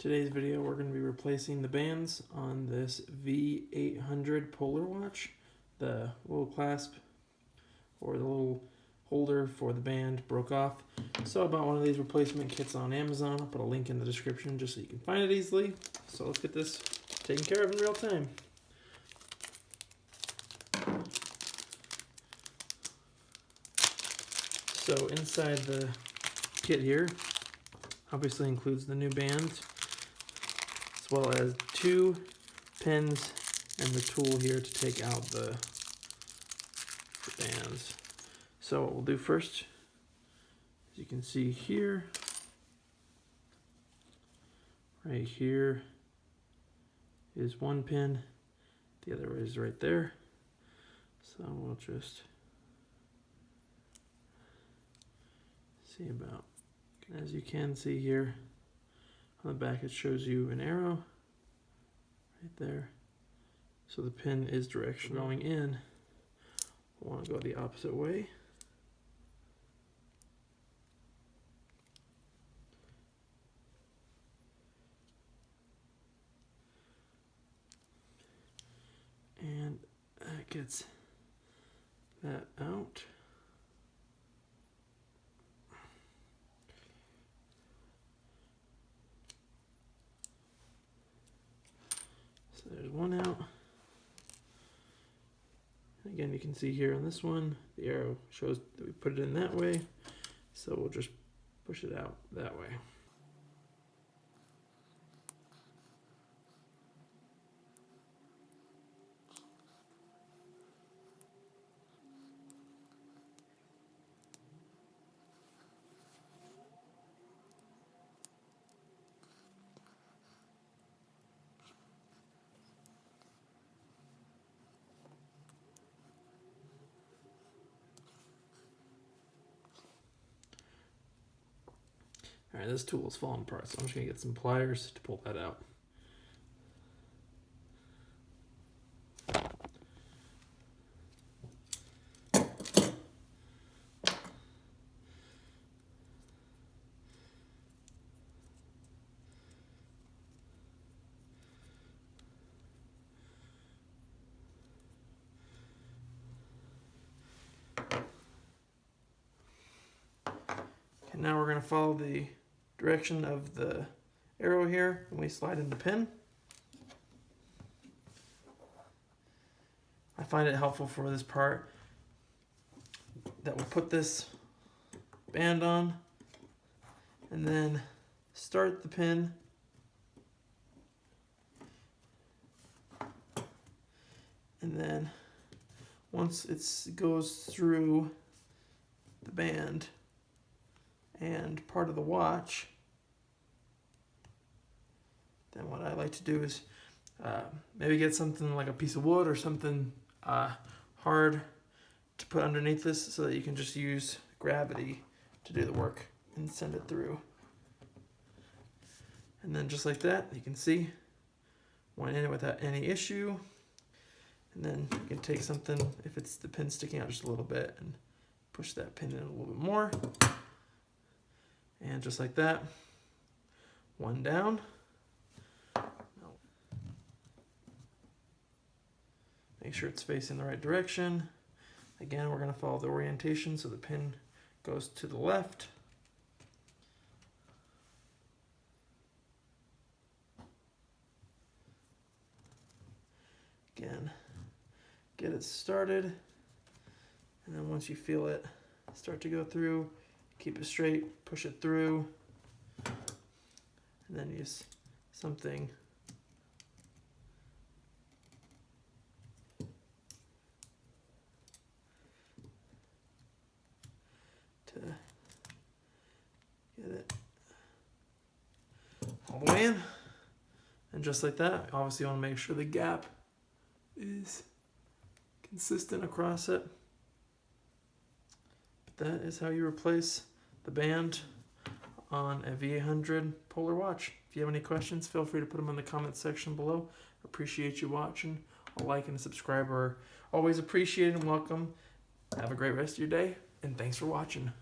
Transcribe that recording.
Today's video we're going to be replacing the bands on this V800 Polar watch. The little clasp or the little holder for the band broke off. So I bought one of these replacement kits on Amazon. I'll put a link in the description just so you can find it easily. So let's get this taken care of in real time. So inside the kit here obviously includes the new bands, as well as 2 pins and the tool here to take out the bands. So what we'll do first, as you can see here, right here is one pin, the other is right there. So we'll just see about, as you can see here on the back, it shows you an arrow right there. So the pin is direction going in. I want to go the opposite way. And that gets that out. So there's one out. Again, you can see here on this one, the arrow shows that we put it in that way. So we'll just push it out that way. Alright, this tool is falling apart, so I'm just going to get some pliers to pull that out. And now we're going to follow the direction of the arrow here when we slide in the pin. I find it helpful for this part that we'll put this band on and then start the pin and then once it goes through the band and part of the watch, then what I like to do is maybe get something like a piece of wood or something hard to put underneath this so that you can just use gravity to do the work and send it through. And then just like that, you can see, went in without any issue. And then you can take something, if it's the pin sticking out just a little bit, and push that pin in a little bit more. And just like that, one down. Make sure it's facing the right direction. Again, we're going to follow the orientation so the pin goes to the left. Again, get it started. And then once you feel it start to go through, keep it straight, push it through, and then use something to get it all the way in. And just like that, obviously you want to make sure the gap is consistent across it. But that is how you replace the band on a V800 Polar watch. If you have any questions, feel free to put them in the comments section below. Appreciate you watching. A like and a subscribe are always appreciated and welcome. Have a great rest of your day, and thanks for watching.